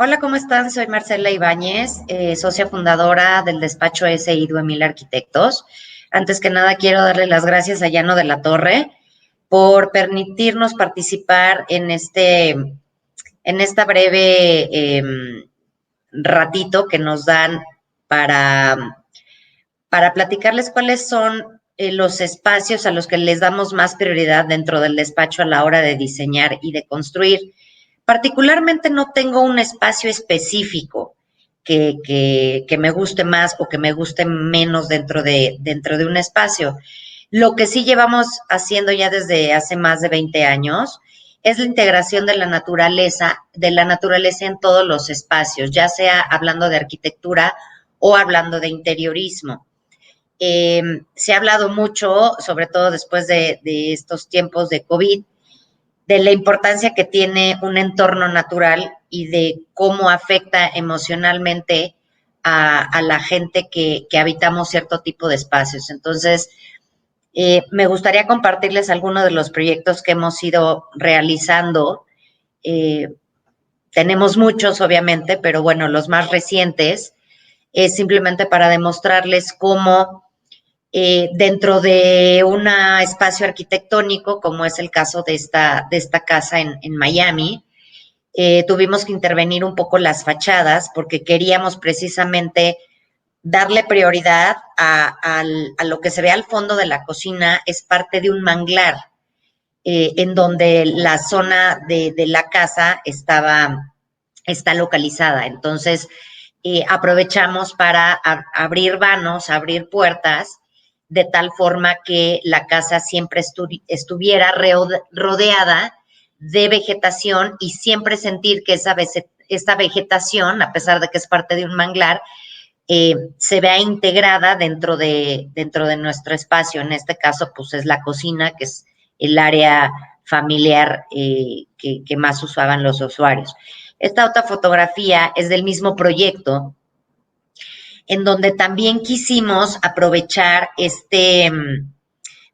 Hola, ¿cómo están? Soy Marcela Ibáñez, socia fundadora del despacho SI Duemil Arquitectos. Antes que nada, quiero darle las gracias a Llano de la Torre por permitirnos participar en esta breve ratito que nos dan para, para platicarles cuáles son los espacios a los que les damos más prioridad dentro del despacho a la hora de diseñar y de construir. Particularmente no tengo un espacio específico que me guste más o que me guste menos dentro de un espacio. Lo que sí llevamos haciendo ya desde hace más de 20 años es la integración de la naturaleza en todos los espacios, ya sea hablando de arquitectura o hablando de interiorismo. Se ha hablado mucho, sobre todo después de estos tiempos de COVID, de la importancia que tiene un entorno natural y de cómo afecta emocionalmente a la gente que habitamos cierto tipo de espacios. Entonces, me gustaría compartirles algunos de los proyectos que hemos ido realizando. Eh, Tenemos muchos, obviamente, pero bueno, los más recientes es simplemente para demostrarles cómo dentro de un espacio arquitectónico, como es el caso de esta casa en Miami, tuvimos que intervenir un poco las fachadas porque queríamos precisamente darle prioridad a lo que se ve al fondo de la cocina, es parte de un manglar, en donde la zona de la casa está localizada. Entonces, aprovechamos para abrir vanos, abrir puertas, de tal forma que la casa siempre estuviera rodeada de vegetación y siempre sentir que esta vegetación, a pesar de que es parte de un manglar, se vea integrada dentro de nuestro espacio. En este caso, pues es la cocina, que es el área familiar que más usaban los usuarios. Esta otra fotografía es del mismo proyecto, en donde también quisimos aprovechar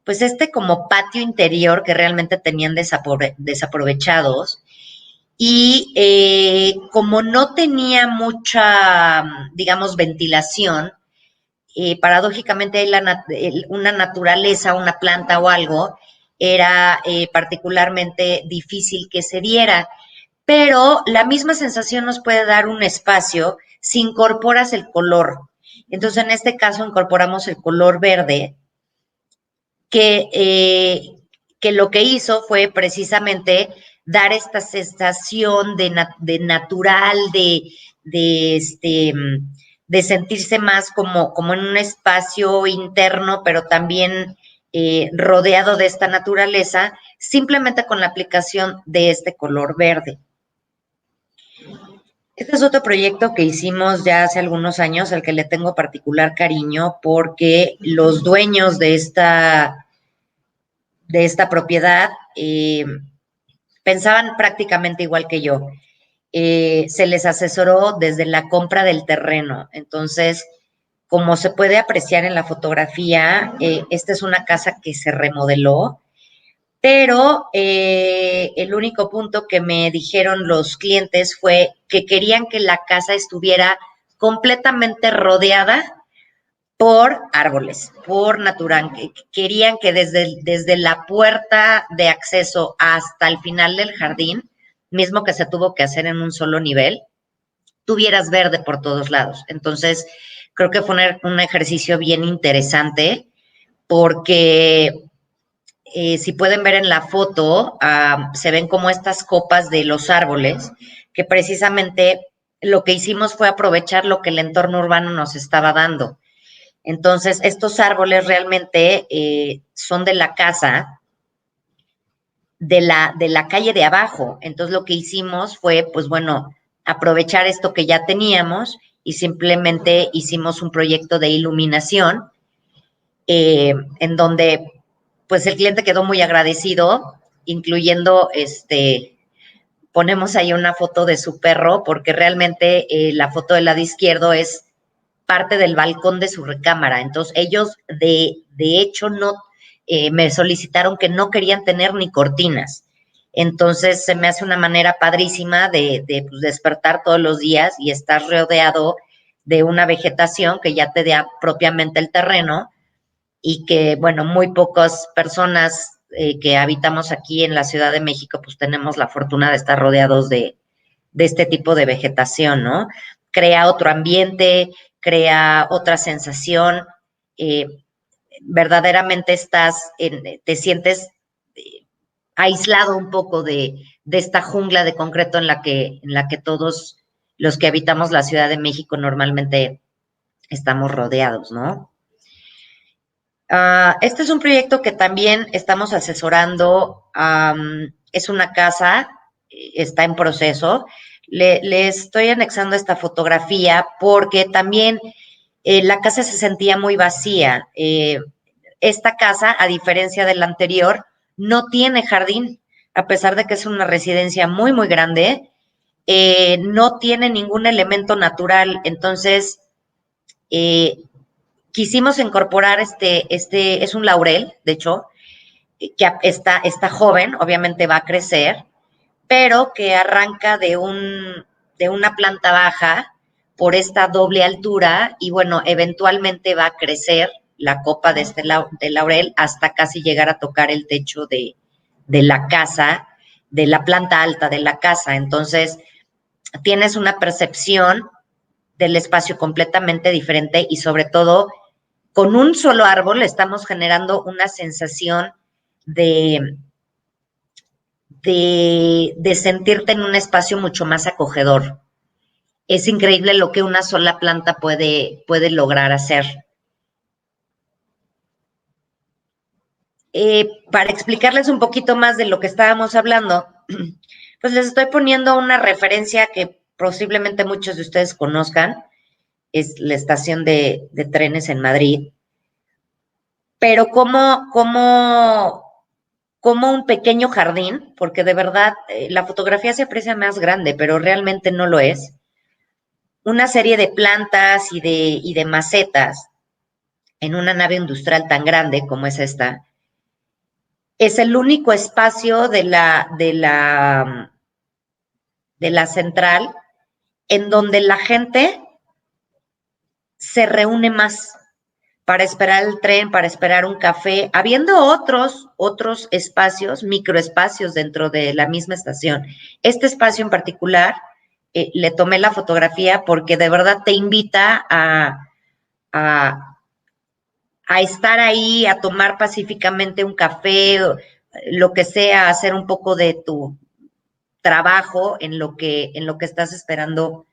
pues como patio interior que realmente tenían desaprovechados. Y como no tenía mucha, digamos, ventilación, paradójicamente una naturaleza, una planta o algo, era particularmente difícil que se diera. Pero la misma sensación nos puede dar un espacio si incorporas el color. Entonces, en este caso, incorporamos el color verde, que, eh, que lo que hizo fue precisamente dar esta sensación de natural, de sentirse más como en un espacio interno, pero también rodeado de esta naturaleza, simplemente con la aplicación de este color verde. Este es otro proyecto que hicimos ya hace algunos años, al que le tengo particular cariño, porque los dueños de esta propiedad pensaban prácticamente igual que yo. Se les asesoró desde la compra del terreno. Entonces, como se puede apreciar en la fotografía, esta es una casa que se remodeló, pero el único punto que me dijeron los clientes fue que querían que la casa estuviera completamente rodeada por árboles, por natural. Querían que desde la puerta de acceso hasta el final del jardín, mismo que se tuvo que hacer en un solo nivel, tuvieras verde por todos lados. Entonces, creo que fue un ejercicio bien interesante porque si pueden ver en la foto, se ven como estas copas de los árboles, que precisamente lo que hicimos fue aprovechar lo que el entorno urbano nos estaba dando. Entonces, estos árboles realmente son de la casa, de la calle de abajo. Entonces, lo que hicimos fue, pues bueno, aprovechar esto que ya teníamos y simplemente hicimos un proyecto de iluminación en donde, pues el cliente quedó muy agradecido, incluyendo ponemos ahí una foto de su perro, porque realmente la foto del lado izquierdo es parte del balcón de su recámara. Entonces, ellos de hecho no me solicitaron que no querían tener ni cortinas. Entonces se me hace una manera padrísima de pues, despertar todos los días y estar rodeado de una vegetación que ya te da propiamente el terreno y que, bueno, muy pocas personas que habitamos aquí en la Ciudad de México, pues tenemos la fortuna de estar rodeados de este tipo de vegetación, ¿no? Crea otro ambiente, crea otra sensación, eh, verdaderamente te sientes aislado un poco de esta jungla de concreto en la que todos los que habitamos la Ciudad de México normalmente estamos rodeados, ¿no? Este es un proyecto que también estamos asesorando. Es una casa, está en proceso. Le estoy anexando esta fotografía porque también la casa se sentía muy vacía. Esta casa, a diferencia de la anterior, no tiene jardín, a pesar de que es una residencia muy, muy grande. No tiene ningún elemento natural. Entonces, eh, quisimos incorporar es un laurel, de hecho, que está joven, obviamente va a crecer, pero que arranca de una planta baja por esta doble altura y bueno, eventualmente va a crecer la copa de laurel hasta casi llegar a tocar el techo de la casa, de la planta alta de la casa. Entonces, tienes una percepción del espacio completamente diferente y sobre todo con un solo árbol estamos generando una sensación de, de sentirte en un espacio mucho más acogedor. Es increíble lo que una sola planta puede lograr hacer. Para explicarles un poquito más de lo que estábamos hablando, pues les estoy poniendo una referencia que posiblemente muchos de ustedes conozcan, es la estación de trenes en Madrid, pero como un pequeño jardín, porque de verdad la fotografía se aprecia más grande, pero realmente no lo es. Una serie de plantas y de macetas en una nave industrial tan grande como es esta, es el único espacio de la central en donde la gente se reúne más para esperar el tren, para esperar un café, habiendo otros espacios, microespacios dentro de la misma estación. Este espacio en particular, le tomé la fotografía porque de verdad te invita a, a estar ahí, a tomar pacíficamente un café, lo que sea, a hacer un poco de tu trabajo en lo que estás esperando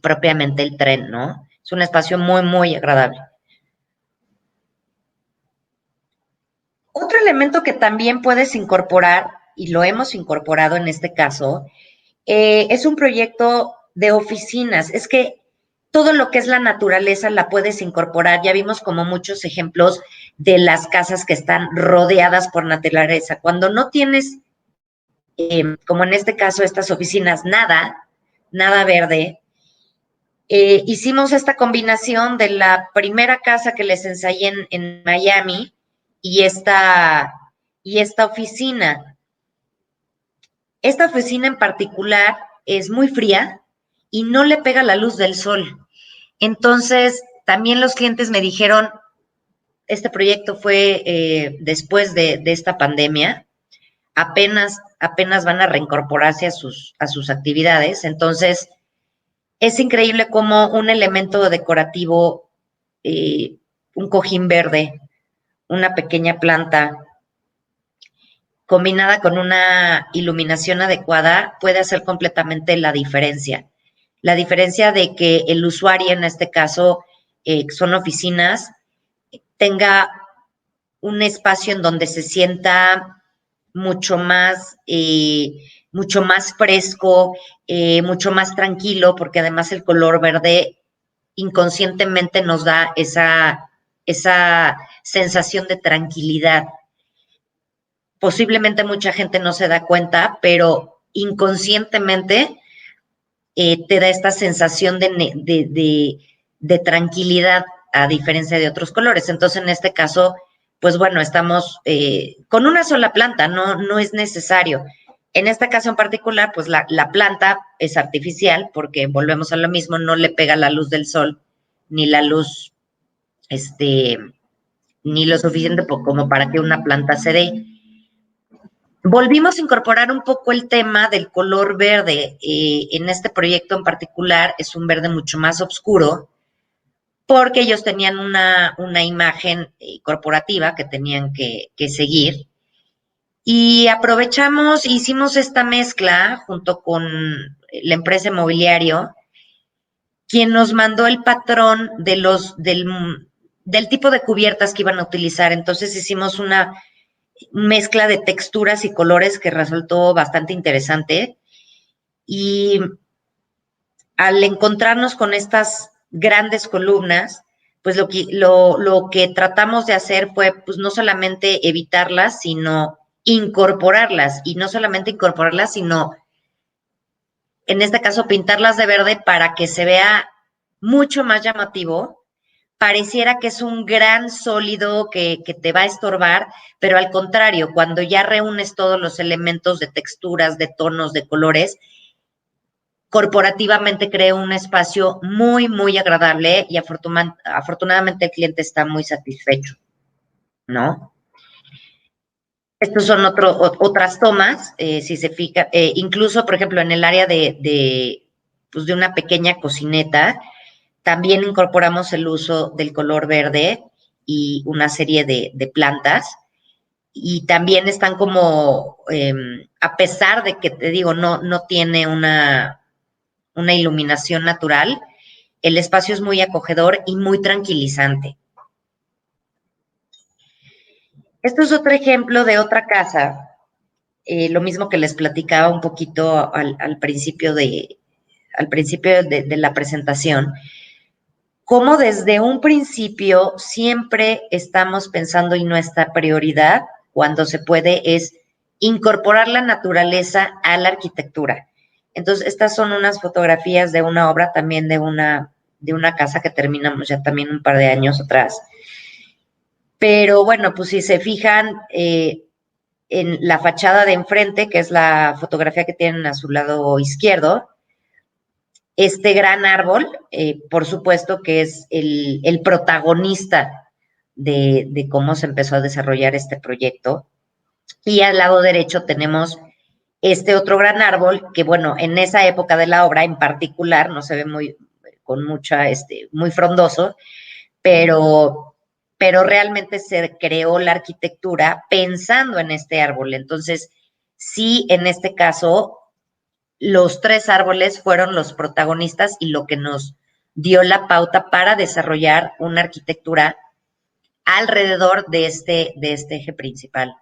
propiamente el tren, ¿no? Es un espacio muy, muy agradable. Otro elemento que también puedes incorporar, y lo hemos incorporado en este caso, es un proyecto de oficinas. Es que todo lo que es la naturaleza la puedes incorporar. Ya vimos como muchos ejemplos de las casas que están rodeadas por naturaleza. Cuando no tienes, como en este caso, estas oficinas, nada verde, hicimos esta combinación de la primera casa que les ensayé en Miami y y esta oficina. Esta oficina en particular es muy fría y no le pega la luz del sol. Entonces, también los clientes me dijeron, este proyecto fue después de esta pandemia, apenas van a reincorporarse a sus actividades. Entonces, es increíble cómo un elemento decorativo, eh, un cojín verde, una pequeña planta, combinada con una iluminación adecuada, puede hacer completamente la diferencia. La diferencia de que el usuario, en este caso, son oficinas, tenga un espacio en donde se sienta mucho más fresco, mucho más tranquilo, porque además el color verde inconscientemente nos da esa sensación de tranquilidad. Posiblemente mucha gente no se da cuenta, pero inconscientemente te da esta sensación de tranquilidad a diferencia de otros colores. Entonces, en este caso, pues bueno, estamos con una sola planta, no es necesario. En este caso en particular, pues la planta es artificial porque volvemos a lo mismo, no le pega la luz del sol ni la luz, ni lo suficiente como para que una planta se dé. Volvimos a incorporar un poco el tema del color verde. En este proyecto en particular es un verde mucho más oscuro porque ellos tenían una imagen corporativa que tenían que seguir. Y aprovechamos, hicimos esta mezcla junto con la empresa inmobiliario, quien nos mandó el patrón del tipo de cubiertas que iban a utilizar. Entonces hicimos una mezcla de texturas y colores que resultó bastante interesante. Y al encontrarnos con estas grandes columnas, pues lo que tratamos de hacer fue pues no solamente evitarlas, sino incorporarlas, y no solamente incorporarlas, sino en este caso pintarlas de verde para que se vea mucho más llamativo. Pareciera que es un gran sólido que te va a estorbar, pero al contrario, cuando ya reúnes todos los elementos de texturas, de tonos, de colores, corporativamente crea un espacio muy, muy agradable y afortunadamente el cliente está muy satisfecho, ¿no? Estos son otras tomas, si se fija, incluso, por ejemplo, en el área pues de una pequeña cocineta, también incorporamos el uso del color verde y una serie de plantas. Y también están como, a pesar de que te digo, no tiene una iluminación natural, el espacio es muy acogedor y muy tranquilizante. Esto es otro ejemplo de otra casa, lo mismo que les platicaba un poquito al principio de la presentación, como desde un principio siempre estamos pensando y nuestra prioridad, cuando se puede, es incorporar la naturaleza a la arquitectura. Entonces, estas son unas fotografías de una obra también de una casa que terminamos ya también un par de años atrás. Pero bueno, pues si se fijan en la fachada de enfrente, que es la fotografía que tienen a su lado izquierdo, este gran árbol, por supuesto que es el protagonista de cómo se empezó a desarrollar este proyecto. Y al lado derecho tenemos este otro gran árbol que, bueno, en esa época de la obra en particular no se ve con mucha, muy frondoso, pero realmente se creó la arquitectura pensando en este árbol. Entonces, sí, en este caso, los tres árboles fueron los protagonistas y lo que nos dio la pauta para desarrollar una arquitectura alrededor de este eje principal.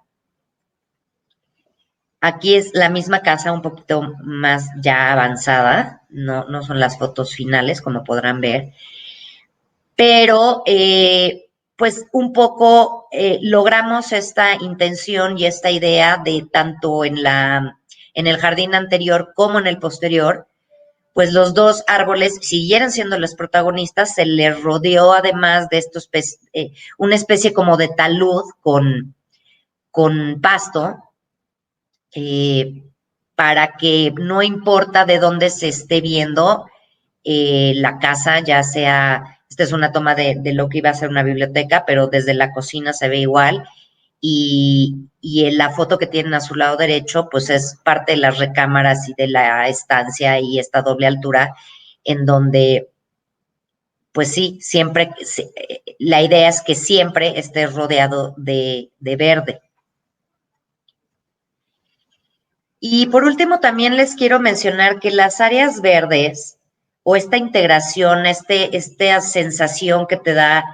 Aquí es la misma casa, un poquito más ya avanzada, no son las fotos finales, como podrán ver, pero pues un poco logramos esta intención y esta idea de tanto en el jardín anterior como en el posterior, pues los dos árboles siguieron siendo los protagonistas, se les rodeó además de estos, una especie como de talud con pasto, eh, para que no importa de dónde se esté viendo la casa, ya sea, esta es una toma de lo que iba a ser una biblioteca, pero desde la cocina se ve igual, y en la foto que tienen a su lado derecho, pues es parte de las recámaras y de la estancia y esta doble altura, en donde, pues sí, siempre, la idea es que siempre esté rodeado de verde. Y por último, también les quiero mencionar que las áreas verdes o esta integración, esta sensación que te da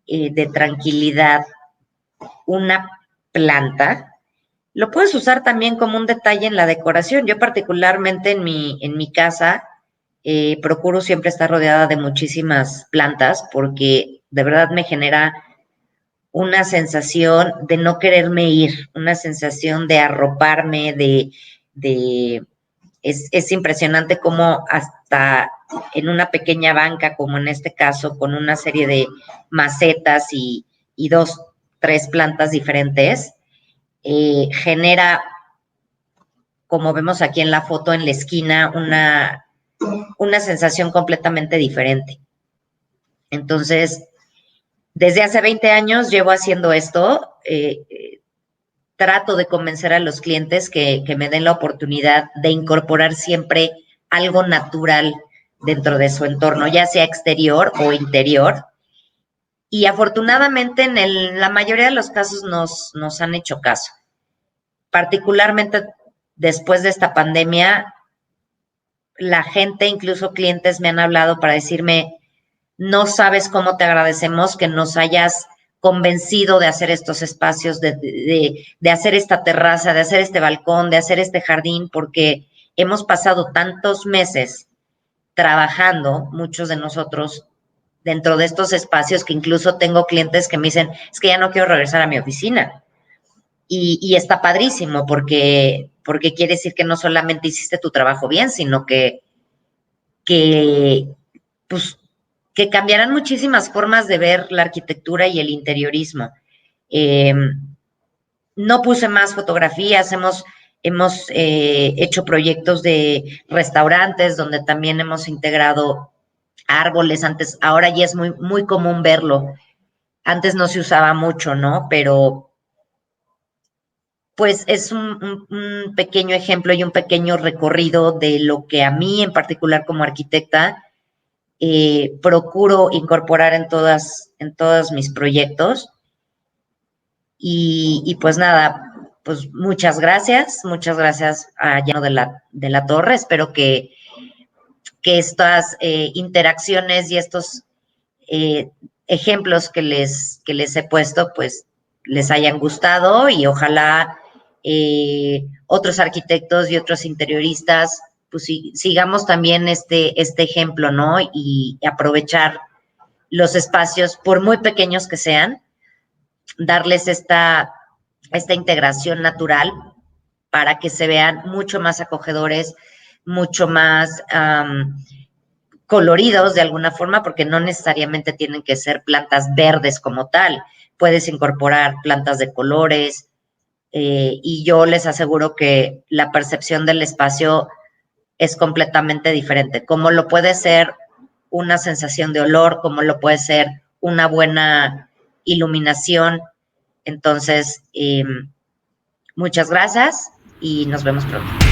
de tranquilidad una planta, lo puedes usar también como un detalle en la decoración. Yo particularmente en mi casa procuro siempre estar rodeada de muchísimas plantas porque de verdad me genera una sensación de no quererme ir, una sensación de arroparme, es impresionante cómo hasta en una pequeña banca, como en este caso, con una serie de macetas y dos 3 plantas diferentes, genera, como vemos aquí en la foto en la esquina, una sensación completamente diferente. Entonces, desde hace 20 años llevo haciendo esto. Trato de convencer a los clientes que me den la oportunidad de incorporar siempre algo natural dentro de su entorno, ya sea exterior o interior. Y afortunadamente la mayoría de los casos nos han hecho caso. Particularmente después de esta pandemia, la gente, incluso clientes, me han hablado para decirme, no sabes cómo te agradecemos que nos hayas convencido de hacer estos espacios, de hacer esta terraza, de hacer este balcón, de hacer este jardín, porque hemos pasado tantos meses trabajando, muchos de nosotros, dentro de estos espacios, que incluso tengo clientes que me dicen, es que ya no quiero regresar a mi oficina. Y está padrísimo porque quiere decir que no solamente hiciste tu trabajo bien, sino que pues, que cambiarán muchísimas formas de ver la arquitectura y el interiorismo. No puse más fotografías, hemos hecho proyectos de restaurantes donde también hemos integrado árboles. Antes, ahora ya es muy, muy común verlo. Antes no se usaba mucho, ¿no? Pero pues es un pequeño ejemplo y un pequeño recorrido de lo que a mí en particular como arquitecta procuro incorporar en todos mis proyectos. Y pues nada, pues muchas gracias a Llano de la Torre. Espero que estas interacciones y estos ejemplos que les he puesto, pues les hayan gustado y ojalá otros arquitectos y otros interioristas, pues sigamos también este ejemplo, ¿no? Y aprovechar los espacios, por muy pequeños que sean, darles esta integración natural para que se vean mucho más acogedores, mucho más coloridos de alguna forma, porque no necesariamente tienen que ser plantas verdes como tal. Puedes incorporar plantas de colores y yo les aseguro que la percepción del espacio es completamente diferente. Como lo puede ser una sensación de olor, como lo puede ser una buena iluminación. Entonces, muchas gracias y nos vemos pronto.